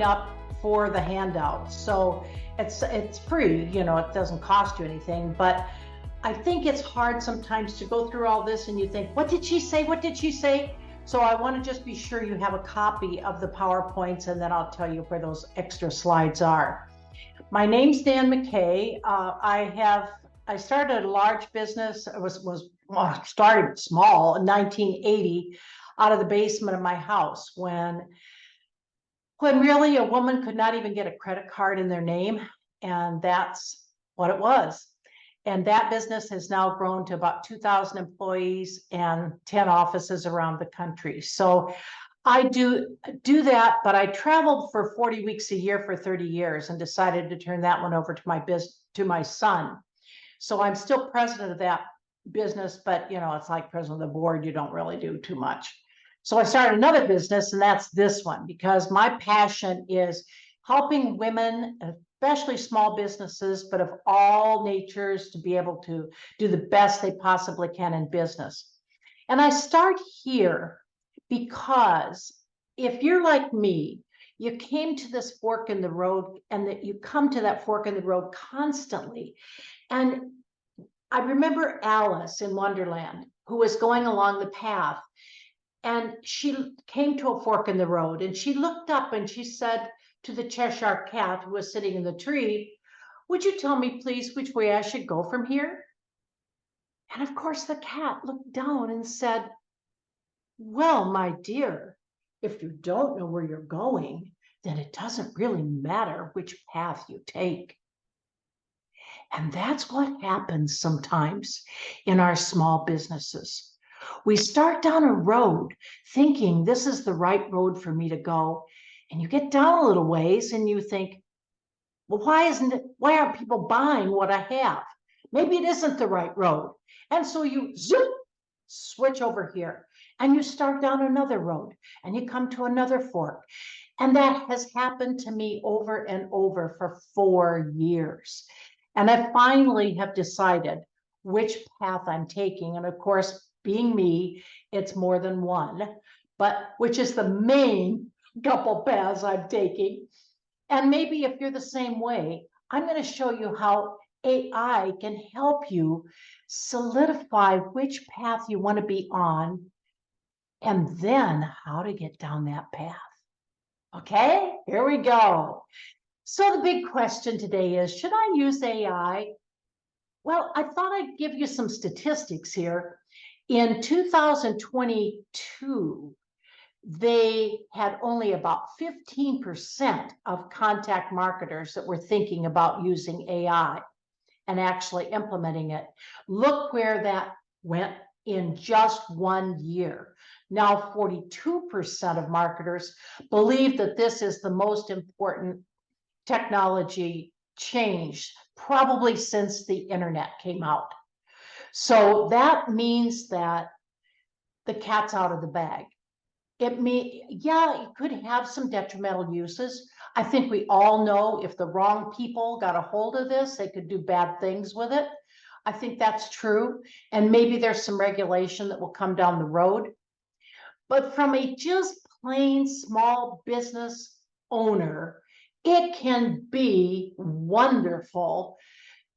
sign up for the handout. So it's free, you know, it doesn't cost you anything, but I think it's hard sometimes to go through all this and you think, what did she say? What did she say? So I want to just be sure you have a copy of the PowerPoints, and then I'll tell you where those extra slides are. My name's Dan McKay. I started a large business. It started small in 1980 out of the basement of my house when really a woman could not even get a credit card in their name, and that's what it was. And that business has now grown to about 2,000 employees and 10 offices around the country. So I do that, but I traveled for 40 weeks a year for 30 years and decided to turn that one over to my son. So I'm still president of that business, but you know, it's like president of the board, you don't really do too much. So I started another business, and that's this one, because my passion is helping women, especially small businesses, but of all natures, to be able to do the best they possibly can in business. And I start here because if you're like me, you came to this fork in the road, and that you come to that fork in the road constantly. And I remember Alice in Wonderland, who was going along the path, and she came to a fork in the road, and she looked up and she said to the Cheshire Cat, who was sitting in the tree, "Would you tell me, please, which way I should go from here?" And of course, the cat looked down and said, "Well, my dear, if you don't know where you're going, then it doesn't really matter which path you take." And that's what happens sometimes in our small businesses. We start down a road thinking this is the right road for me to go. And you get down a little ways and you think, well, why aren't people buying what I have? Maybe it isn't the right road. And so you switch over here and you start down another road and you come to another fork. And that has happened to me over and over for 4 years. And I finally have decided which path I'm taking. And of course, being me, it's more than one, but which is the main couple paths I'm taking. And maybe if you're the same way, I'm going to show you how AI can help you solidify which path you want to be on, and then how to get down that path. Okay, here we go. So the big question today is, should I use AI? Well, I thought I'd give you some statistics here. In 2022, they had only about 15% of contact marketers that were thinking about using AI and actually implementing it. Look where that went in just 1 year. Now 42% of marketers believe that this is the most important technology change, probably since the internet came out. So that means that the cat's out of the bag. It could have some detrimental uses. I think we all know if the wrong people got a hold of this, they could do bad things with it. I think that's true. And maybe there's some regulation that will come down the road. But from a just plain small business owner, it can be wonderful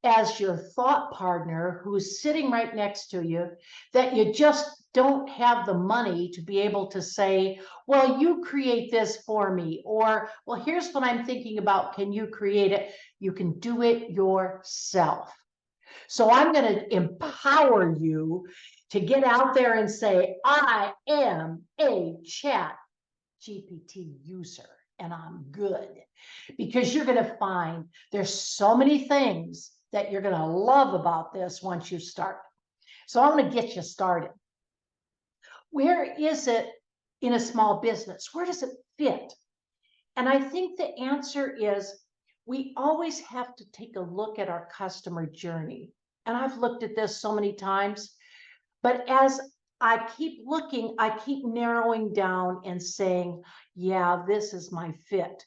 as your thought partner who's sitting right next to you, that you just don't have the money to be able to say, well, you create this for me, or, well, here's what I'm thinking about, can you create it? You can do it yourself. So I'm going to empower you to get out there and say, I am a Chat GPT user and I'm good, because you're going to find there's so many things that you're going to love about this once you start. So I'm going to get you started. Where is it in a small business? Where does it fit? And I think the answer is we always have to take a look at our customer journey. And I've looked at this so many times, but as I keep looking, I keep narrowing down and saying, yeah, this is my fit.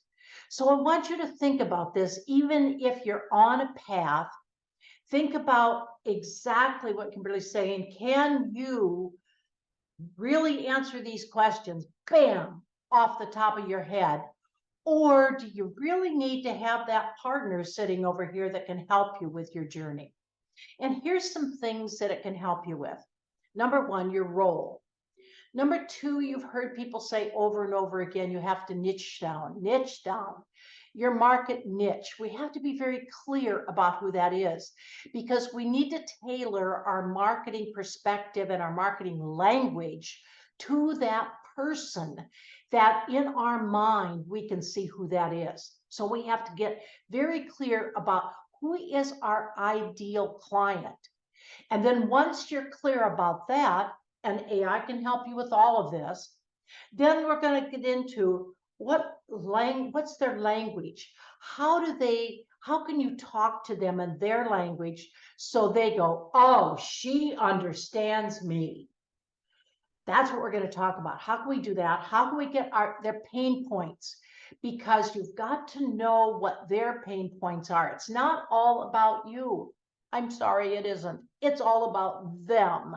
So I want you to think about this, even if you're on a path. Think about exactly what Kimberly's saying. Can you really answer these questions, bam, off the top of your head? Or do you really need to have that partner sitting over here that can help you with your journey? And here's some things that it can help you with. Number one, your role. Number two, you've heard people say over and over again, you have to niche down, your market niche. We have to be very clear about who that is, because we need to tailor our marketing perspective and our marketing language to that person, that in our mind, we can see who that is. So we have to get very clear about who is our ideal client. And then once you're clear about that, and AI can help you with all of this, then we're going to get into what's their language? How can you talk to them in their language so they go, oh, she understands me? That's what we're going to talk about. How can we do that? How can we get their pain points? Because you've got to know what their pain points are. It's not all about you. I'm sorry, it isn't. It's all about them.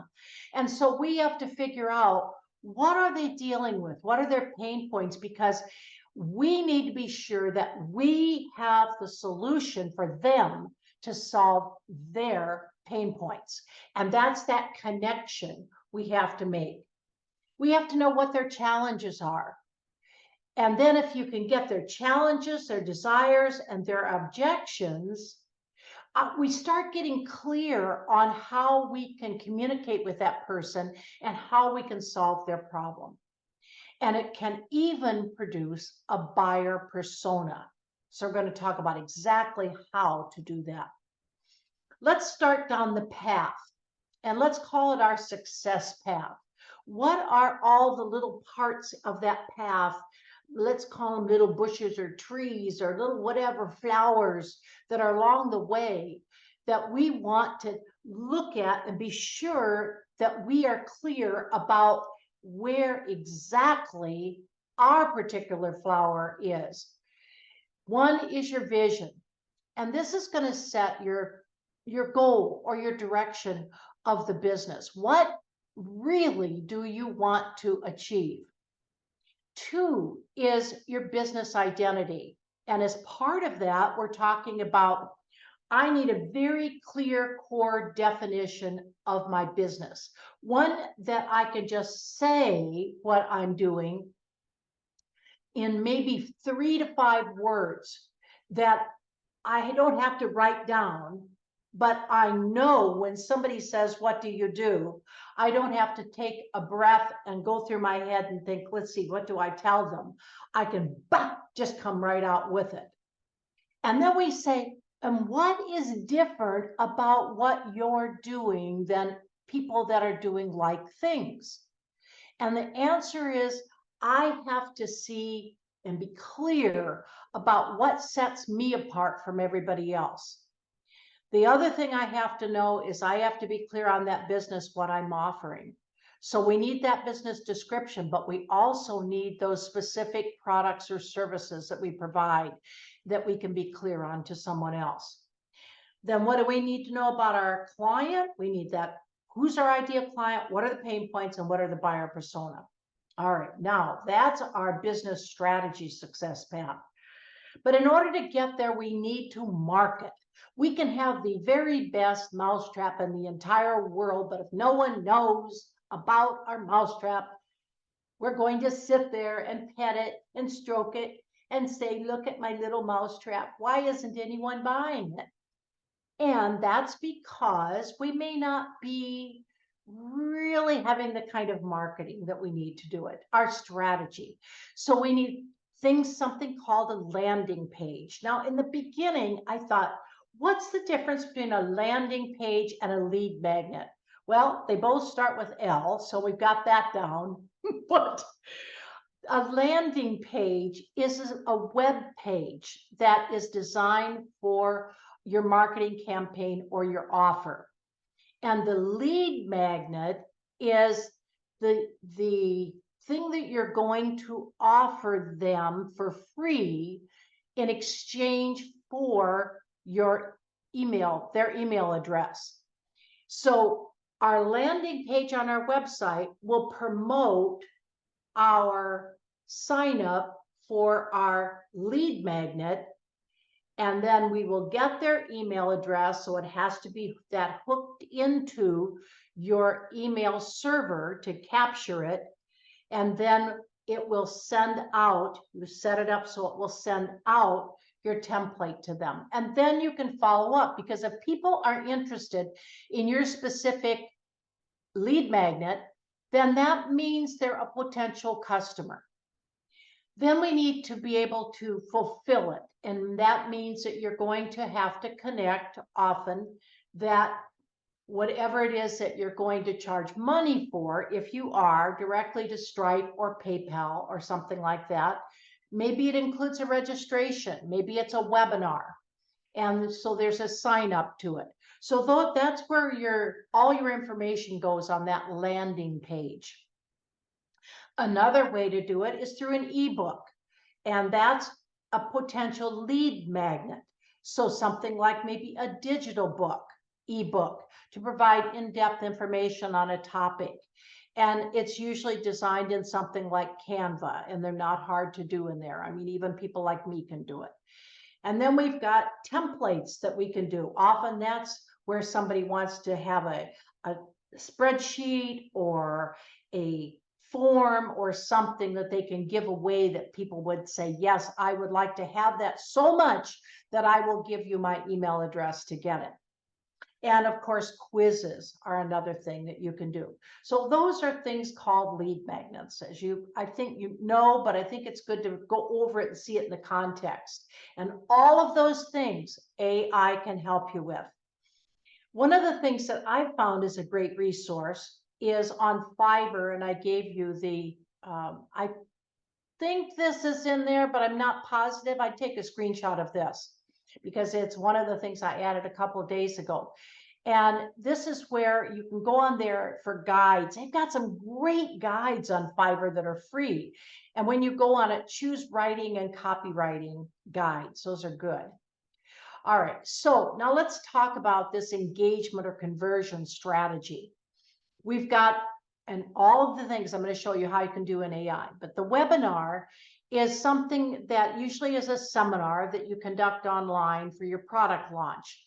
And so we have to figure out, what are they dealing with? What are their pain points? Because we need to be sure that we have the solution for them to solve their pain points. And that's that connection we have to make. We have to know what their challenges are. And then if you can get their challenges, their desires, and their objections, we start getting clear on how we can communicate with that person and how we can solve their problem. And it can even produce a buyer persona. So we're going to talk about exactly how to do that. Let's start down the path, and let's call it our success path. What are all the little parts of that path? Let's call them little bushes or trees or little whatever flowers that are along the way that we want to look at and be sure that we are clear about where exactly our particular flower is. One is your vision. And this is going to set your goal or your direction of the business. What really do you want to achieve? Two is your business identity. And as part of that, we're talking about, I need a very clear core definition of my business. One that I can just say what I'm doing in maybe 3 to 5 words that I don't have to write down, but I know when somebody says, what do you do? I don't have to take a breath and go through my head and think, let's see, what do I tell them? I can just come right out with it. And then we say, and what is different about what you're doing than people that are doing like things? And the answer is, I have to see and be clear about what sets me apart from everybody else. The other thing I have to know is I have to be clear on that business, what I'm offering. So we need that business description, but we also need those specific products or services that we provide that we can be clear on to someone else. Then what do we need to know about our client? We need that. Who's our ideal client? What are the pain points and what are the buyer persona? All right, now that's our business strategy success path. But in order to get there, we need to market. We can have the very best mousetrap in the entire world, but if no one knows about our mousetrap, we're going to sit there and pet it and stroke it and say, look at my little mousetrap. Why isn't anyone buying it? And that's because we may not be really having the kind of marketing that we need to do it, our strategy. So we need something called a landing page. Now, in the beginning, I thought, what's the difference between a landing page and a lead magnet? Well, they both start with L, so we've got that down. But a landing page is a web page that is designed for your marketing campaign or your offer. And the lead magnet is the thing that you're going to offer them for free in exchange for your email, their email address. So our landing page on our website will promote our sign up for our lead magnet, and then we will get their email address. So it has to be that hooked into your email server to capture it. And then it will send out, you set it up so it will send out your template to them. And then you can follow up, because if people are interested in your specific lead magnet, then that means they're a potential customer. Then we need to be able to fulfill it. And that means that you're going to have to connect often that whatever it is that you're going to charge money for, if you are, directly to Stripe or PayPal or something like that. Maybe it includes a registration, maybe it's a webinar. And so there's a sign up to it. So that's where all your information goes on that landing page. Another way to do it is through an ebook, and that's a potential lead magnet. So something like maybe a digital book, ebook, to provide in-depth information on a topic. And it's usually designed in something like Canva, and they're not hard to do in there. I mean, even people like me can do it. And then we've got templates that we can do. Often that's where somebody wants to have a spreadsheet or a form or something that they can give away that people would say, yes, I would like to have that so much that I will give you my email address to get it. And of course, quizzes are another thing that you can do. So those are things called lead magnets, as I think you know, but I think it's good to go over it and see it in the context. And all of those things AI can help you with. One of the things that I found is a great resource is on Fiverr, and I gave you the, I think this is in there, but I'm not positive. I'd take a screenshot of this because it's one of the things I added a couple of days ago. And this is where you can go on there for guides. They've got some great guides on Fiverr that are free. And when you go on it, choose writing and copywriting guides. Those are good. All right, so now let's talk about this engagement or conversion strategy. We've got, and all of the things I'm going to show you how you can do in AI, but the webinar is something that usually is a seminar that you conduct online for your product launch.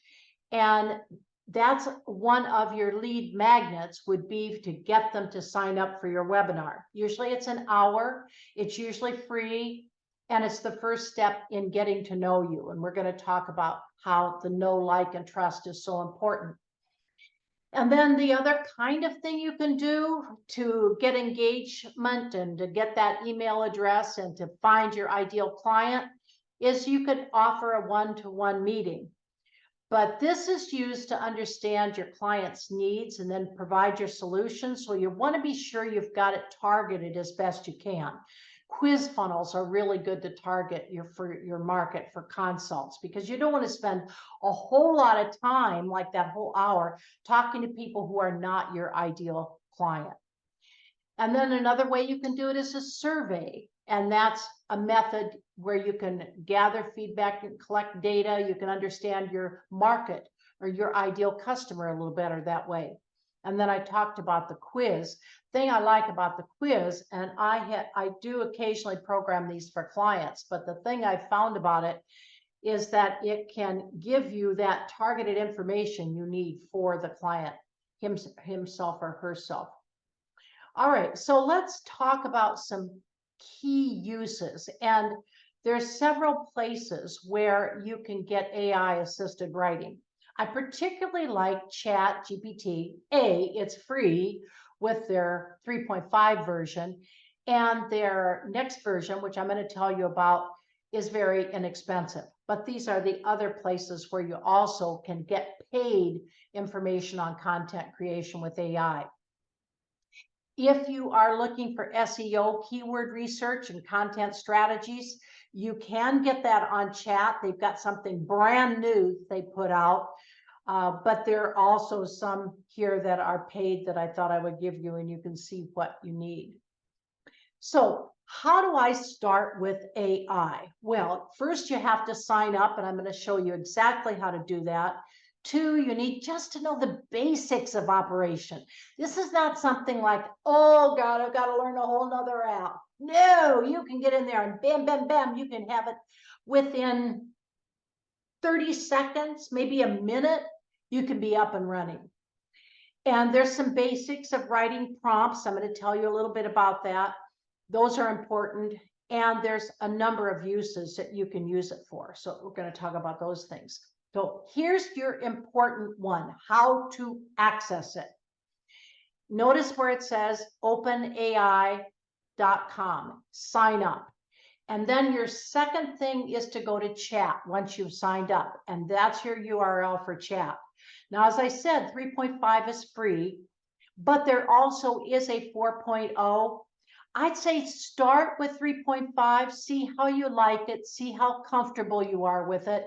And that's one of your lead magnets would be to get them to sign up for your webinar. Usually it's an hour, it's usually free, and it's the first step in getting to know you. And we're going to talk about how the know, like, and trust is so important. And then the other kind of thing you can do to get engagement and to get that email address and to find your ideal client is you could offer a one-to-one meeting. But this is used to understand your client's needs and then provide your solution. So you want to be sure you've got it targeted as best you can. Quiz funnels are really good to target for your market for consults, because you don't want to spend a whole lot of time, like that whole hour, talking to people who are not your ideal client. And then another way you can do it is a survey. And that's a method where you can gather feedback and collect data. You can understand your market or your ideal customer a little better that way. And then I talked about the quiz. Thing I like about the quiz, and I do occasionally program these for clients, but the thing I found about it is that it can give you that targeted information you need for the client, himself or herself. All right, so let's talk about some key uses. And there's several places where you can get AI assisted writing. I particularly like ChatGPT. It's free with their 3.5 version, and their next version, which I'm going to tell you about, is very inexpensive. But these are the other places where you also can get paid information on content creation with AI. If you are looking for SEO, keyword research, and content strategies, you can get that on Chat. They've got something brand new they put out, but there are also some here that are paid that I thought I would give you, and you can see what you need. So how do I start with AI? Well, first you have to sign up, and I'm going to show you exactly how to do that. 2, you need just to know the basics of operation. This is not something like, oh God, I've got to learn a whole nother app. No, you can get in there and bam, bam, bam, you can have it within 30 seconds, maybe a minute, you can be up and running. And there's some basics of writing prompts. I'm going to tell you a little bit about that. Those are important. And there's a number of uses that you can use it for. So we're going to talk about those things. So here's your important one, how to access it. Notice where it says openai.com, sign up. And then your second thing is to go to chat once you've signed up. And that's your URL for chat. Now, as I said, 3.5 is free, but there also is a 4.0. I'd say start with 3.5, see how you like it, see how comfortable you are with it.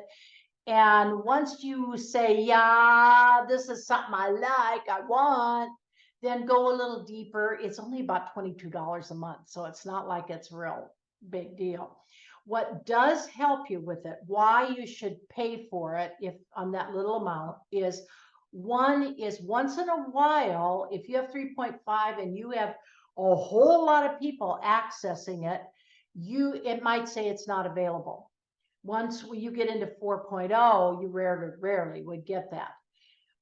And once you say, yeah, this is something I like, I want, then go a little deeper. It's only about $22 a month, so it's not like it's a real big deal. What does help you with it, why you should pay for it if on that little amount is, one is once in a while, if you have 3.5 and you have a whole lot of people accessing it, it might say it's not available. Once you get into 4.0, you rarely would get that.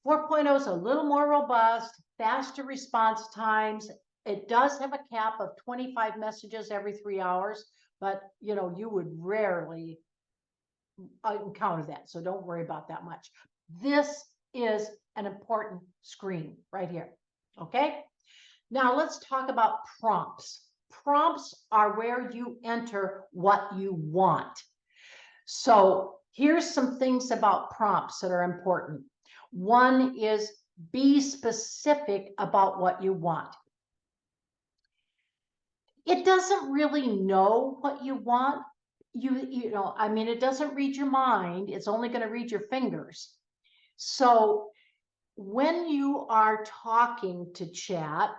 4.0 is a little more robust, faster response times. It does have a cap of 25 messages every 3 hours, but you would rarely encounter that. So don't worry about that much. This is an important screen right here. Okay. Now let's talk about prompts. Prompts are where you enter what you want. So here's some things about prompts that are important. One is be specific about what you want. It doesn't really know what you want. It doesn't read your mind. It's only going to read your fingers. So when you are talking to chat,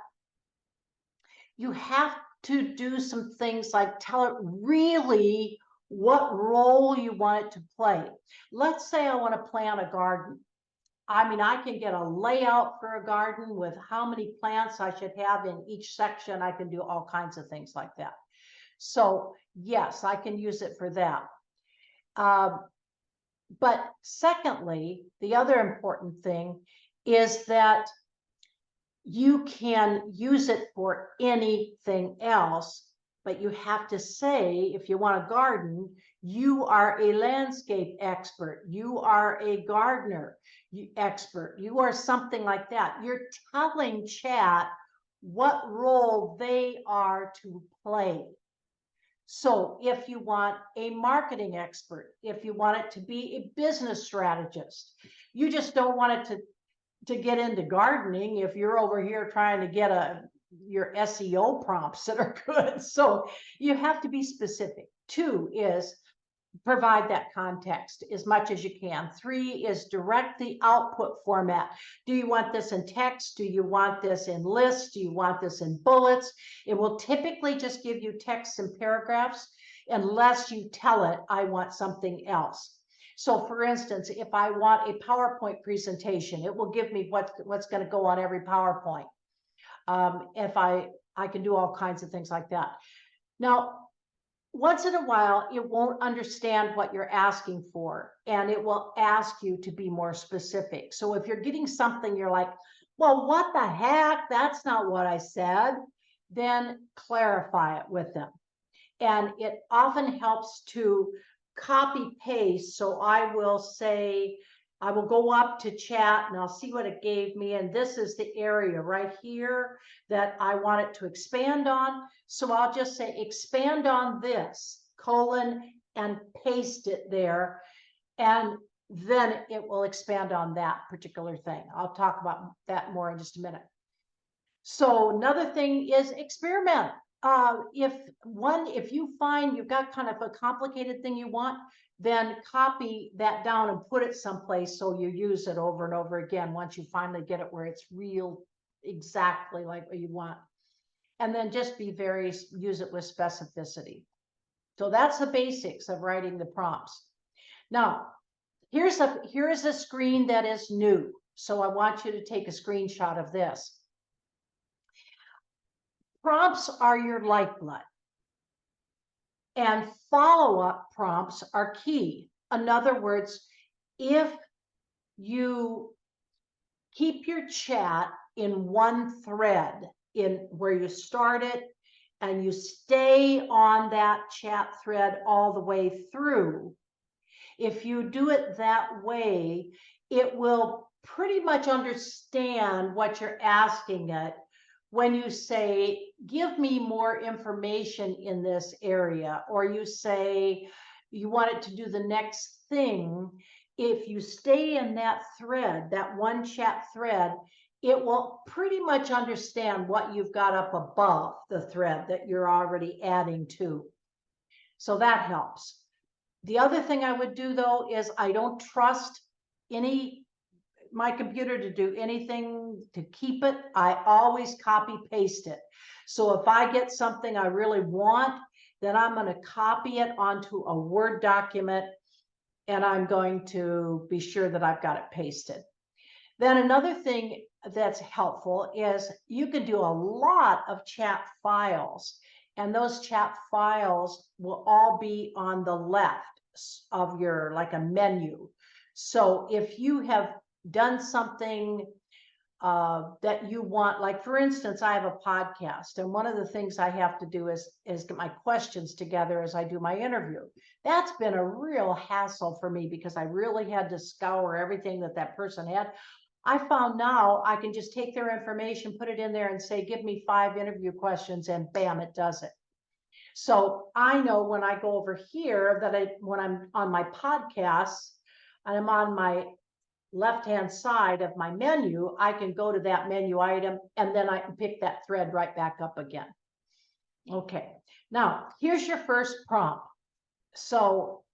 you have to do some things like tell it really what role you want it to play. Let's say I want to plant a garden. I can get a layout for a garden with how many plants I should have in each section. I can do all kinds of things like that. So yes, I can use it for that. But secondly, the other important thing is that you can use it for anything else, but you have to say, if you want a garden, you are a landscape expert, you are a gardener expert, you are something like that. You're telling chat what role they are to play. So if you want a marketing expert, if you want it to be a business strategist, you just don't want it to get into gardening if you're over here trying to get your SEO prompts that are good. So you have to be specific. 2 is provide that context as much as you can. 3 is direct the output format. Do you want this in text? Do you want this in lists? Do you want this in bullets? It will typically just give you text and paragraphs unless you tell it, I want something else. So for instance, if I want a PowerPoint presentation, it will give me what's going to go on every PowerPoint. If I can do all kinds of things like that. Now, once in a while, it won't understand what you're asking for, and it will ask you to be more specific. So if you're getting something, you're like, well, what the heck? That's not what I said. Then clarify it with them. And it often helps to copy paste. So I will say, I will go up to chat and I'll see what it gave me. And this is the area right here that I want it to expand on. So I'll just say expand on this, and paste it there. And then it will expand on that particular thing. I'll talk about that more in just a minute. So another thing is experiment. If you find you've got kind of a complicated thing you want, then copy that down and put it someplace so you use it over and over again once you finally get it where it's real exactly like what you want. And then just use it with specificity. So that's the basics of writing the prompts. Now, here is a screen that is new. So I want you to take a screenshot of this. Prompts are your lifeblood. And follow-up prompts are key. In other words, if you keep your chat in one thread, in where you start it, and you stay on that chat thread all the way through, if you do it that way, it will pretty much understand what you're asking it. When you say, give me more information in this area, or you say you want it to do the next thing, if you stay in that thread, that one chat thread, it will pretty much understand what you've got up above the thread that you're already adding to. So that helps. The other thing I would do, though, is I don't trust my computer to do anything to keep it. I always copy paste it. So if I get something I really want, then I'm going to copy it onto a Word document, and I'm going to be sure that I've got it pasted. Then another thing that's helpful is you can do a lot of chat files, and those chat files will all be on the left of your, like a menu. So if you have done something that you want, like for instance, I have a podcast, and one of the things I have to do is get my questions together as I do my interview. That's been a real hassle for me because I really had to scour everything that person had. I found now I can just take their information, put it in there, and say, give me 5 interview questions, and bam, it does it. So I know when I go over here that when I'm on my podcasts and I'm on my left-hand side of my menu, I can go to that menu item, and then I can pick that thread right back up again. Okay, now here's your first prompt. So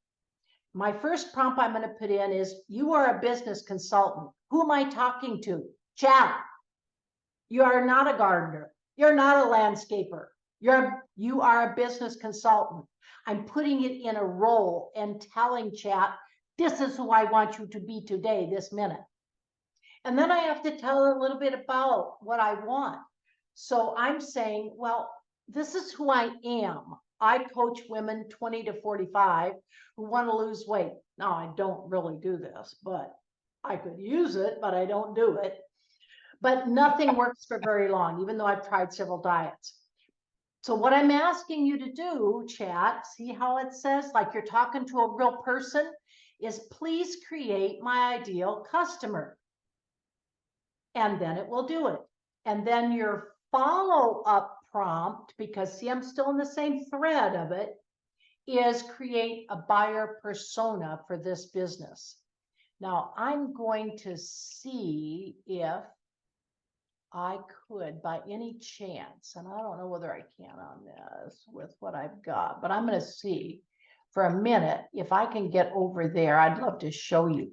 my first prompt I'm going to put in is, you are a business consultant. Who am I talking to? Chat. You are not a gardener. You're not a landscaper. You are a business consultant. I'm putting it in a role and telling chat, this is who I want you to be today, this minute. And then I have to tell a little bit about what I want. So I'm saying, well, this is who I am. I coach women 20 to 45 who want to lose weight. Now, I don't really do this, but I could use it, but I don't do it. But nothing works for very long, even though I've tried several diets. So what I'm asking you to do, chat, see how it says, like you're talking to a real person, is please create my ideal customer. And then it will do it. And then your follow-up prompt, because see, I'm still in the same thread of it, is create a buyer persona for this business. Now I'm going to see if I could, by any chance, and I don't know whether I can on this with what I've got, but I'm going to see for a minute if I can get over there. I'd love to show you.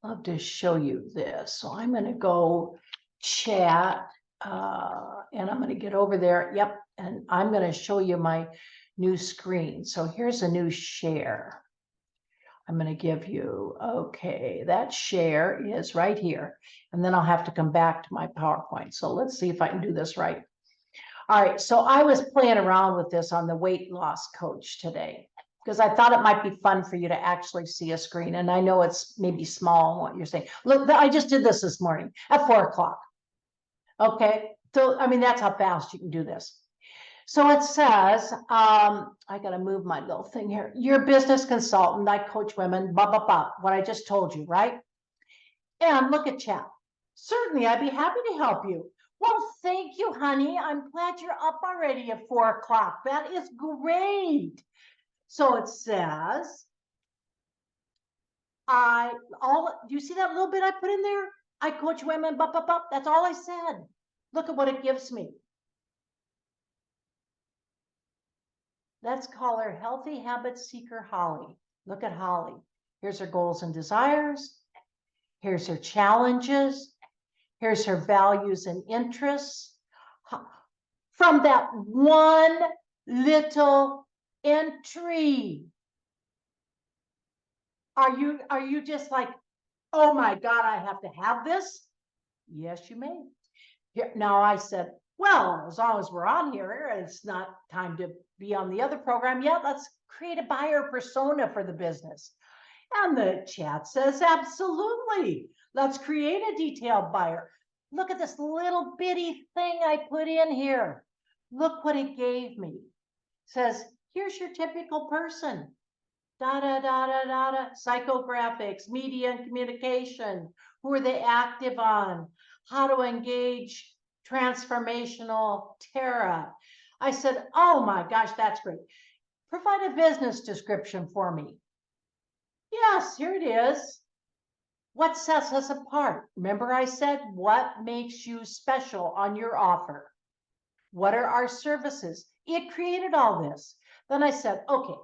Love to show you this. So I'm going to go chat, and I'm going to get over there. Yep. And I'm going to show you my new screen. So here's a new share. I'm going to give you, okay, that share is right here. And then I'll have to come back to my PowerPoint. So let's see if I can do this right. All right. So I was playing around with this on the weight loss coach today, because I thought it might be fun for you to actually see a screen. And I know it's maybe small what you're saying. Look, I just did this morning at 4 o'clock. Okay. So, I mean, that's how fast you can do this. So it says, I got to move my little thing here. You're a business consultant. I coach women, blah, blah, blah. What I just told you, right? And look at chat. Certainly, I'd be happy to help you. Well, thank you, honey. I'm glad you're up already at 4 o'clock. That is great. So it says, do you see that little bit I put in there? I coach women, blah, blah, blah. That's all I said. Look at what it gives me. Let's call her Healthy Habits Seeker Holly. Look at Holly. Here's her goals and desires. Here's her challenges. Here's her values and interests. From that one little entry. Are you just like, oh my God, I have to have this? Yes, you may. Here, now I said, Well, as long as we're on here, it's not time to be on the other program yet. Let's create a buyer persona for the business. And the chat says, absolutely. Let's create a detailed buyer. Look at this little bitty thing I put in here. Look what it gave me. It says, here's your typical person. Da da da da da da. Psychographics, media and communication. Who are they active on? How to engage transformational Terra. I said, oh my gosh, that's great. Provide a business description for me. Yes, here it is. What sets us apart? Remember I said, what makes you special on your offer? What are our services? It created all this. Then I said, okay,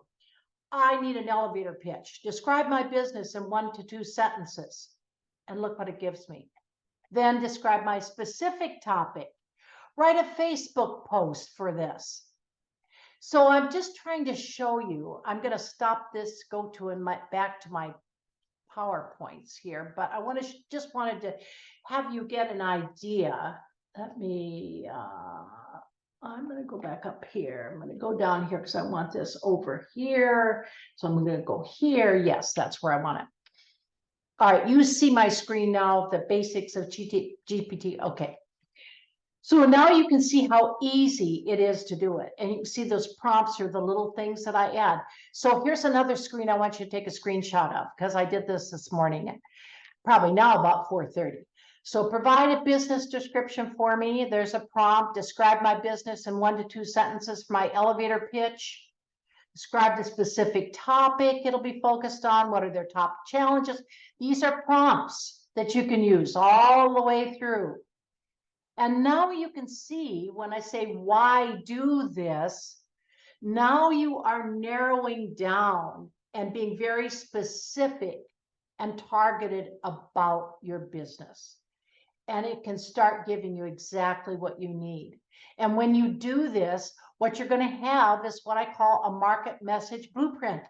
I need an elevator pitch. Describe my business in 1 to 2 sentences. And look what it gives me. Then describe my specific topic. Write a Facebook post for this. So I'm just trying to show you, I'm going to stop this, go to back to my PowerPoints here, but I just wanted to have you get an idea. Let me, I'm going to go back up here. I'm going to go down here because I want this over here. So I'm going to go here. Yes, that's where I want it. All right, you see my screen now, the basics of GPT. Okay. So now you can see how easy it is to do it. And you can see those prompts or the little things that I add. So here's another screen I want you to take a screenshot of because I did this morning, probably now about 4:30. So provide a business description for me. There's a prompt. Describe my business in 1 to 2 sentences for my elevator pitch. Describe the specific topic it'll be focused on. What are their top challenges? These are prompts that you can use all the way through. And now you can see when I say, why do this? Now you are narrowing down and being very specific and targeted about your business. And it can start giving you exactly what you need. And when you do this, what you're going to have is what I call a market message blueprint.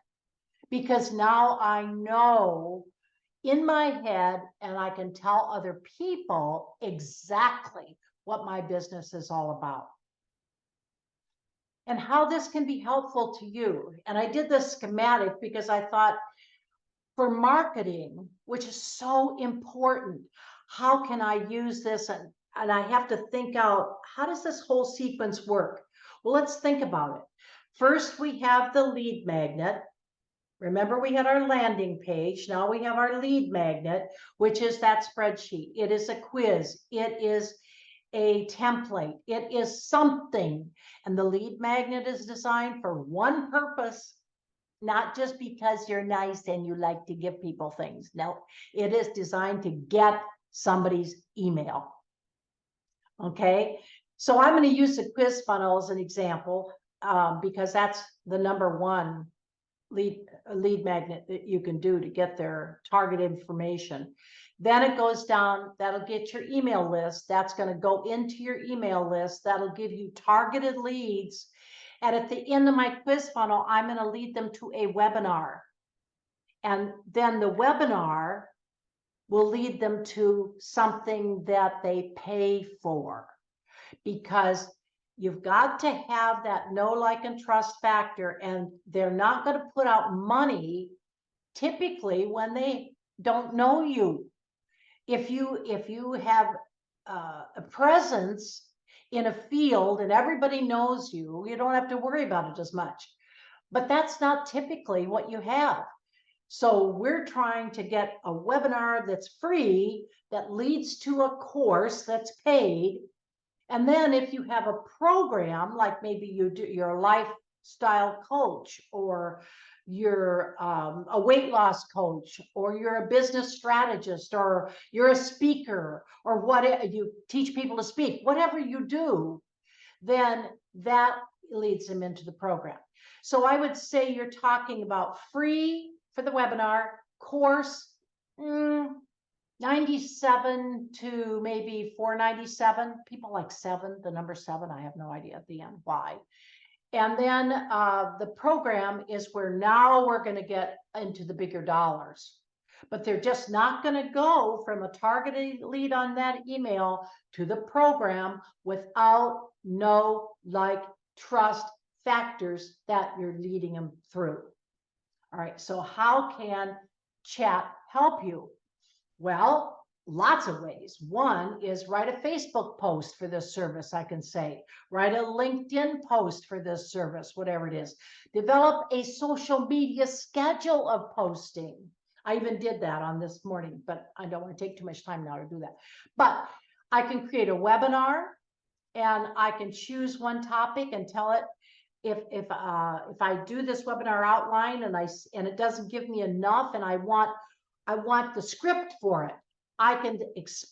Because now I know in my head, and I can tell other people exactly what my business is all about and how this can be helpful to you. And I did this schematic because I thought for marketing, which is so important, how can I use this? And I have to think out, how does this whole sequence work? Well, let's think about it. First, we have the lead magnet. Remember, we had our landing page. Now we have our lead magnet, which is that spreadsheet. It is a quiz. It is a template. It is something. And the lead magnet is designed for one purpose, not just because you're nice and you like to give people things. No, it is designed to get somebody's email. Okay, so I'm going to use the quiz funnel as an example because that's the #1 lead magnet that you can do to get their target information. Then it goes down, that'll get your email list. That's going to go into your email list. That'll give you targeted leads. And at the end of my quiz funnel, I'm going to lead them to a webinar. And then the webinar will lead them to something that they pay for, because you've got to have that know, like, and trust factor, and they're not going to put out money typically when they don't know you. If you have a presence in a field and everybody knows you, you don't have to worry about it as much. But that's not typically what you have. So we're trying to get a webinar that's free that leads to a course that's paid. And then if you have a program, like maybe you do, you're a lifestyle coach, or you're a weight loss coach, or you're a business strategist, or you're a speaker, or what, you teach people to speak, whatever you do, then that leads them into the program. So I would say you're talking about free for the webinar, course, 97 to maybe 497. People like 7, the number 7. I have no idea at the end why. And then the program is where now we're going to get into the bigger dollars. but they're just not going to go from a targeted lead on that email to the program without know, like, trust factors that you're leading them through. All right, so how can chat help you? Well, lots of ways. One is write a Facebook post for this service, I can say. Write a LinkedIn post for this service, whatever it is. Develop a social media schedule of posting. I even did that on this morning, but I don't want to take too much time now to do that. But I can create a webinar, and I can choose one topic and tell it, if I do this webinar outline and it doesn't give me enough, and I want the script for it, I can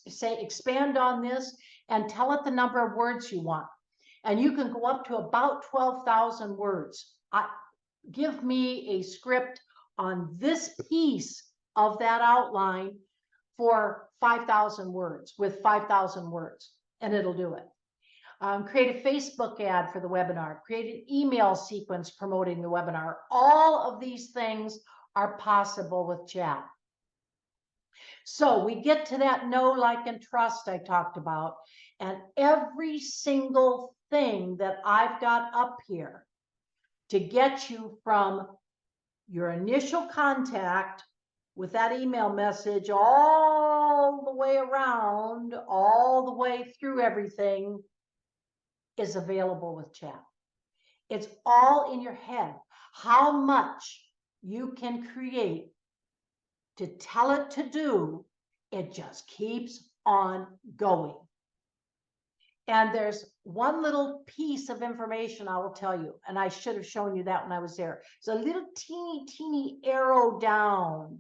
say expand on this and tell it the number of words you want. And you can go up to about 12,000 words. Give me a script on this piece of that outline for 5,000 words, with 5,000 words, and it'll do it. Create a Facebook ad for the webinar, create an email sequence promoting the webinar. All of these things are possible with chat. So we get to that know, like, and trust I talked about, and every single thing that I've got up here to get you from your initial contact with that email message all the way around, all the way through everything, is available with chat. It's all in your head. How much you can create to tell it to do, it just keeps on going. And there's one little piece of information I will tell you, and I should have shown you that when I was there. It's a little teeny arrow down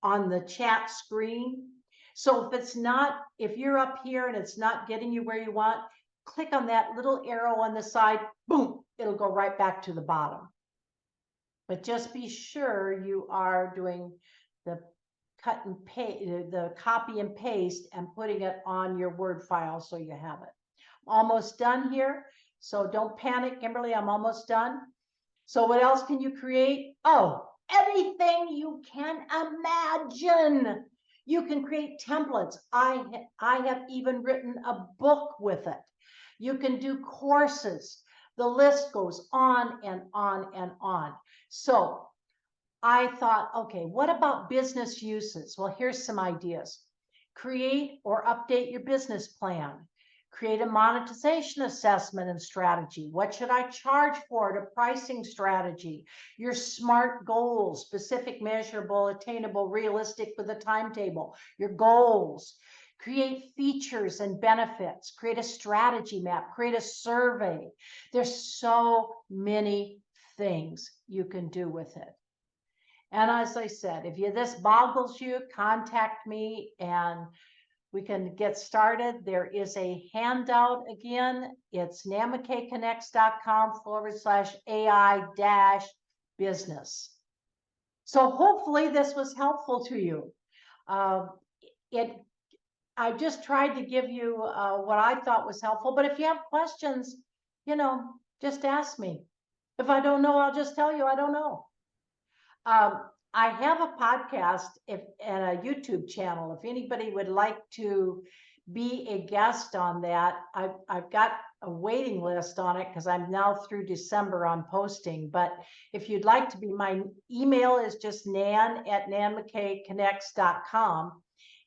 on the chat screen. So if you're up here and it's not getting you where you want, click on that little arrow on the side, boom, it'll go right back to the bottom. But just be sure you are doing the cut and paste, the copy and paste, and putting it on your Word file so you have it. I'm almost done here, so don't panic, Kimberly, I'm almost done. So what else can you create? Oh, anything you can imagine. You can create templates. I have even written a book with it. You can do courses. The list goes on and on and on. So I thought, okay, what about business uses? Well, here's some ideas. Create or update your business plan. Create a monetization assessment and strategy. What should I charge for it? A pricing strategy. Your SMART goals, specific, measurable, attainable, realistic, with a timetable. Your goals. Create features and benefits. Create a strategy map. Create a survey. There's so many things you can do with it. And as I said, if this boggles you, contact me and we can get started. There is a handout again. It's namakconnects.com/AI-business. So hopefully this was helpful to you. I just tried to give you what I thought was helpful, but if you have questions, just ask me. If I don't know, I'll just tell you I don't know. I have a podcast and a YouTube channel. If anybody would like to be a guest on that, I've got a waiting list on it because I'm now through December on posting. But if you'd like to be, my email is just nan@nanmckconnects.com.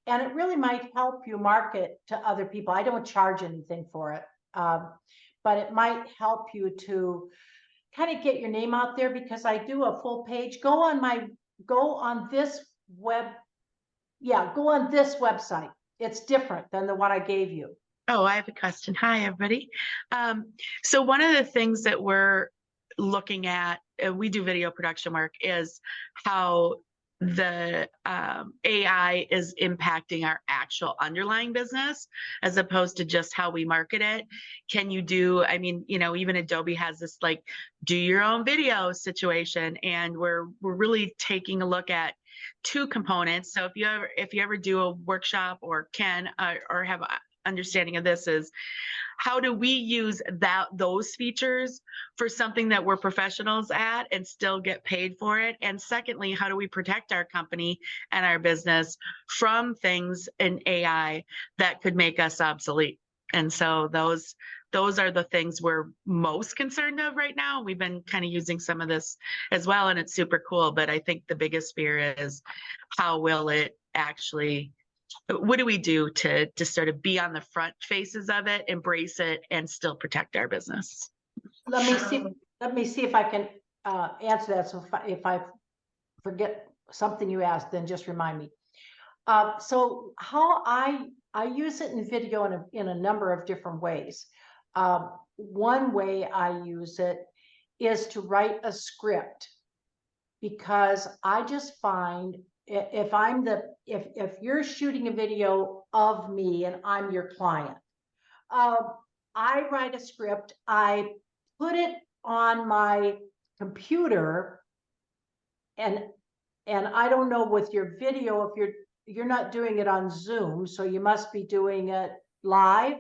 And it really might help you market to other people. I don't charge anything for it, but it might help you to kind of get your name out there, because I do a full page. Go on this website. It's different than the one I gave you. Oh, I have a question. Hi, everybody. So one of the things that we're looking at, we do video production work, is how the AI is impacting our actual underlying business as opposed to just how we market it. Can you do, even Adobe has this like do your own video situation, and we're really taking a look at two components. So if you ever do a workshop or or have an understanding of this, is how do we use those features for something that we're professionals at and still get paid for it? And secondly, how do we protect our company and our business from things in AI that could make us obsolete? And so those are the things we're most concerned of right now. We've been kind of using some of this as well, and it's super cool. But I think the biggest fear is, how will it actually, what do we do to sort of be on the front faces of it, embrace it, and still protect our business? Let me see if I can answer that. So if I forget something you asked, then just remind me. So how I use it in video in a number of different ways. One way I use it is to write a script, because I just find if you're shooting a video of me and I'm your client, I write a script, I put it on my computer, and I don't know with your video, if you're not doing it on Zoom, so you must be doing it live.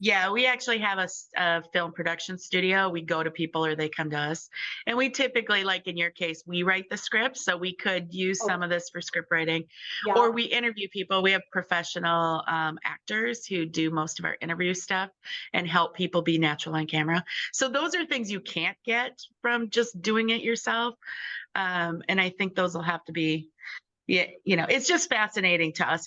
Yeah, we actually have a film production studio. We go to people or they come to us. And we typically, like in your case, we write the script. So we could use some of this for script writing. Yeah. Or we interview people. We have professional actors who do most of our interview stuff and help people be natural on camera. So those are things you can't get from just doing it yourself. And I think those will have to be, yeah, it's just fascinating to us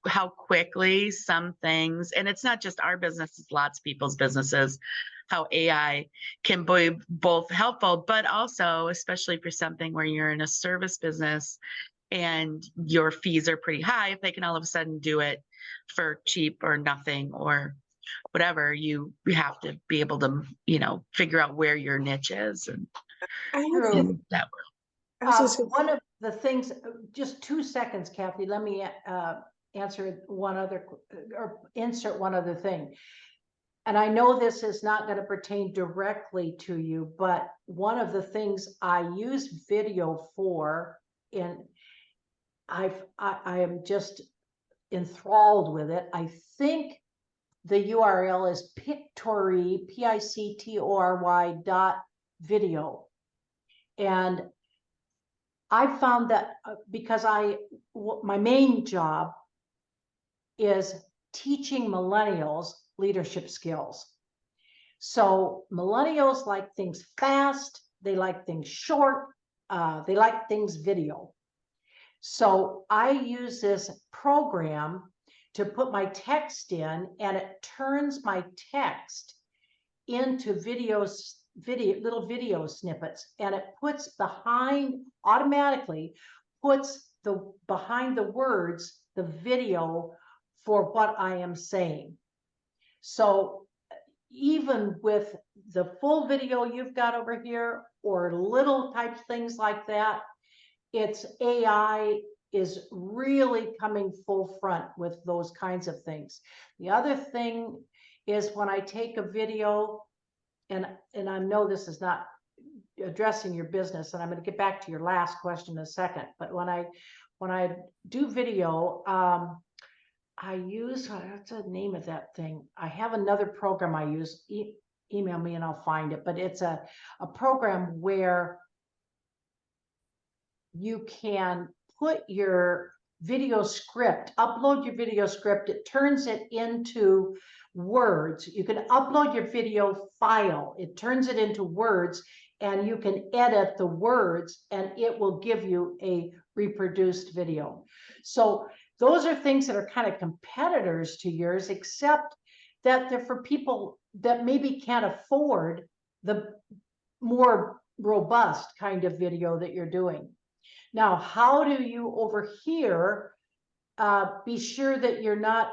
how quickly some things, and it's not just our business, it's lots of people's businesses, how AI can be both helpful, but also, especially for something where you're in a service business and your fees are pretty high, if they can all of a sudden do it for cheap or nothing or whatever, you have to be able to, figure out where your niche is and that world. One of the things, just 2 seconds, Kathy, let me answer one other, or insert one other thing. And I know this is not going to pertain directly to you, but one of the things I use video for, and I am just enthralled with it. I think the URL is Pictory, PICTORY.video. And I found that because my main job is teaching millennials leadership skills. So millennials like things fast, they like things short, they like things video. So I use this program to put my text in, and it turns my text into little video snippets, and it automatically puts behind the words the video for what I am saying. So even with the full video you've got over here, or little type things like that, it's AI is really coming full front with those kinds of things. The other thing is, when I take a video, and I know this is not addressing your business, and I'm going to get back to your last question in a second, but when I do video, I use, what's the name of that thing? I have another program I use. Email me and I'll find it. But it's a program where you can put your video script, upload your video script. It turns it into words. You can upload your video file. It turns it into words, and you can edit the words, and it will give you a reproduced video. So those are things that are kind of competitors to yours, except that they're for people that maybe can't afford the more robust kind of video that you're doing. Now, how do you over here be sure that you're not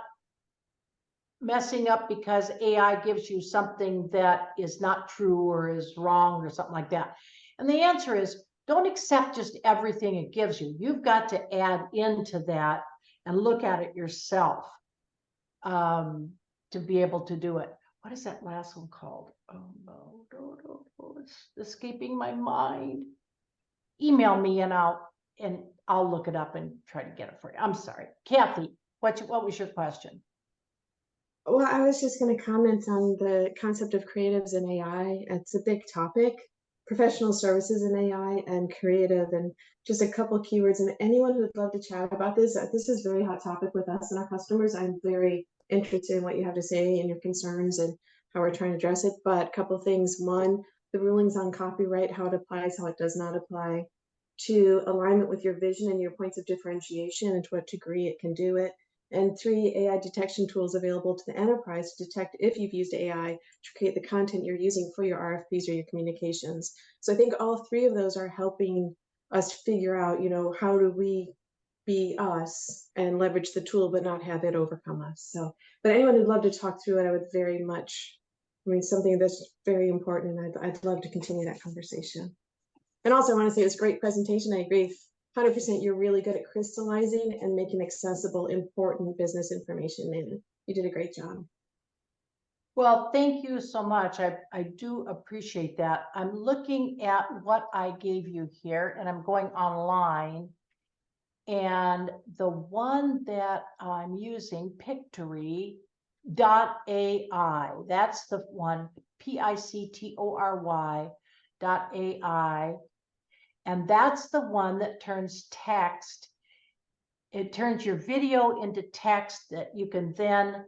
messing up because AI gives you something that is not true or is wrong or something like that? And the answer is, don't accept just everything it gives you. You've got to add into that and look at it yourself to be able to do it. What is that last one called? Oh no, it's escaping my mind. Email me and I'll look it up and try to get it for you. I'm sorry, Kathy. What was your question? Well, I was just going to comment on the concept of creatives and AI. It's a big topic, professional services and AI and creative, and just a couple keywords. And anyone who'd love to chat about this is a very hot topic with us and our customers. I'm very interested in what you have to say and your concerns and how we're trying to address it. But a couple things. One, the rulings on copyright, how it applies, how it does not apply. Two, alignment with your vision and your points of differentiation and to what degree it can do it. And three, AI detection tools available to the enterprise to detect if you've used AI to create the content you're using for your RFPs or your communications. So I think all three of those are helping us figure out, how do we be us and leverage the tool, but not have it overcome us. So, but anyone who'd love to talk through it, I would very much, something that's very important, and I'd love to continue that conversation. And also I want to say it was a great presentation. I agree 100%. You're really good at crystallizing and making accessible important business information, and you did a great job. Well, thank you so much. I do appreciate that. I'm looking at what I gave you here, and I'm going online. And the one that I'm using, Pictory.ai, that's the one, Pictory.ai. And that's the one that turns text. It turns your video into text that you can then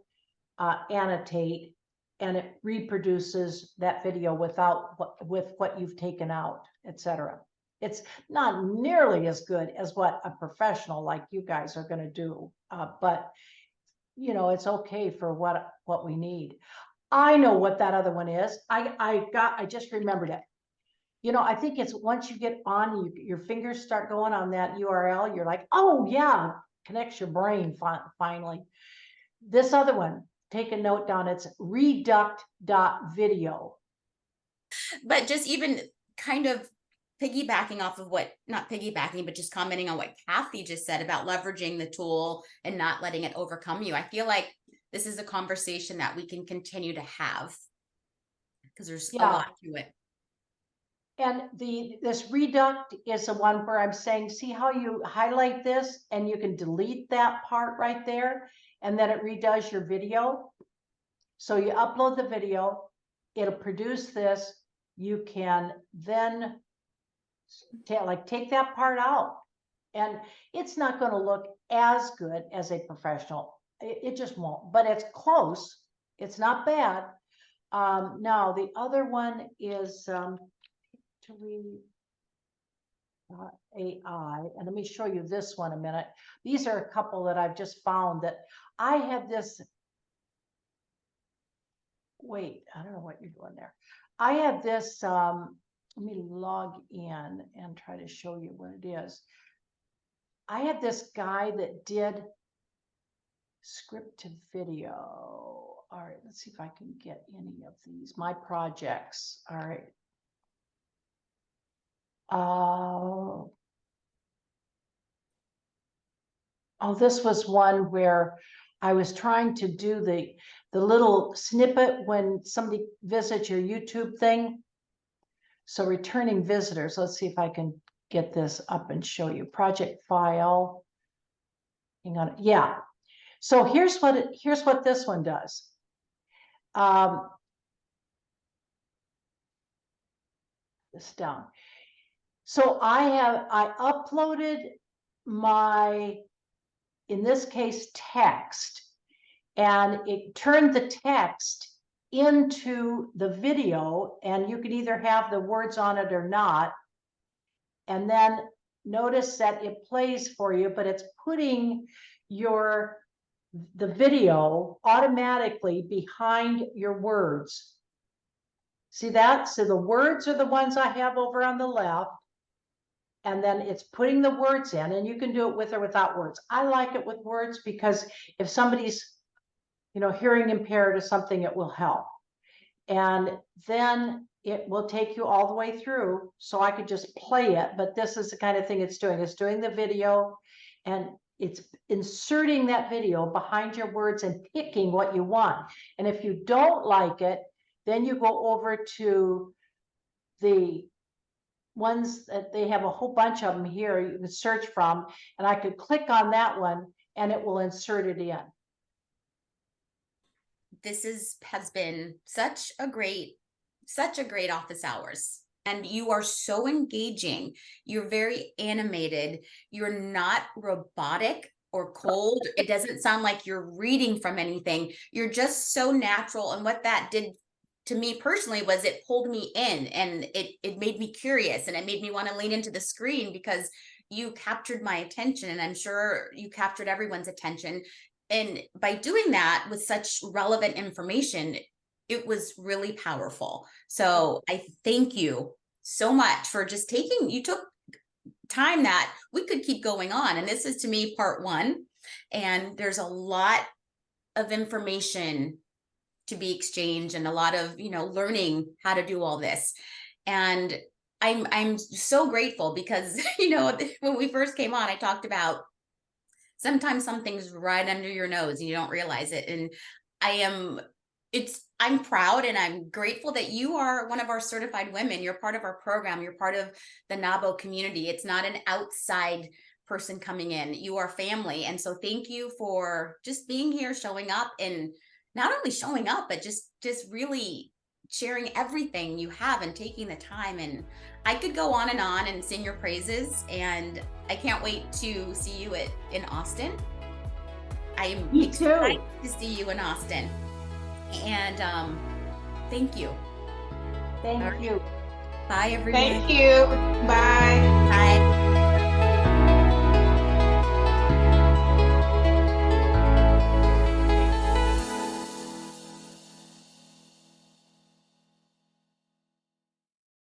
annotate, and it reproduces that video with what you've taken out, etc. It's not nearly as good as what a professional like you guys are going to do, but it's okay for what we need. I know what that other one is. I just remembered it. I think it's once you get on, your fingers start going on that URL, you're like, oh yeah, connects your brain finally. This other one, take a note down, it's reduct.video. But just even kind of piggybacking off of not piggybacking, but just commenting on what Kathy just said about leveraging the tool and not letting it overcome you. I feel like this is a conversation that we can continue to have because there's a lot to it. And this reduct is the one where I'm saying, see how you highlight this and you can delete that part right there, and then it redoes your video. So you upload the video, it'll produce this. You can then take that part out, and it's not going to look as good as a professional. It just won't, but it's close. It's not bad. Now the other one is AI, and let me show you this one a minute. These are a couple that I've just found that I had this. Wait, I don't know what you're doing there. I had this. Let me log in and try to show you what it is. I had this guy that did script to video. All right, let's see if I can get any of these. My projects. All right. Oh, this was one where I was trying to do the little snippet when somebody visits your YouTube thing. So returning visitors, let's see if I can get this up and show you. Project file. Hang on. Yeah. So here's what this one does. This down. So I uploaded my, in this case, text, and it turned the text into the video, and you can either have the words on it or not. And then notice that it plays for you, but it's putting the video automatically behind your words. See that? So the words are the ones I have over on the left, and then it's putting the words in, and you can do it with or without words. I like it with words because if somebody's, hearing impaired or something, it will help. And then it will take you all the way through, so I could just play it. But this is the kind of thing it's doing. It's doing the video, and it's inserting that video behind your words and picking what you want. And if you don't like it, then you go over to the ones that they have a whole bunch of them here you can search from, and I could click on that one and it will insert it in. has been such a great office hours. And you are so engaging. You're very animated. You're not robotic or cold. It doesn't sound like you're reading from anything. You're just so natural. And what that did to me personally was it pulled me in, and it made me curious, and it made me want to lean into the screen because you captured my attention, and I'm sure you captured everyone's attention. And by doing that with such relevant information, it was really powerful. So I thank you so much for just you took time that we could keep going on. And this is, to me, part one. And there's a lot of information to be exchanged and a lot of, learning how to do all this. And I'm so grateful because, when we first came on, I talked about sometimes something's right under your nose and you don't realize it. And I'm proud and I'm grateful that you are one of our certified women. You're part of our program. You're part of the NABO community. It's not an outside person coming in. You are family. And so thank you for just being here, showing up, and not only showing up, but just really sharing everything you have and taking the time. And I could go on and sing your praises. And I can't wait to see you in Austin. I'm excited to see you in Austin. And thank you. Thank you. Bye, everyone. Thank you. Bye.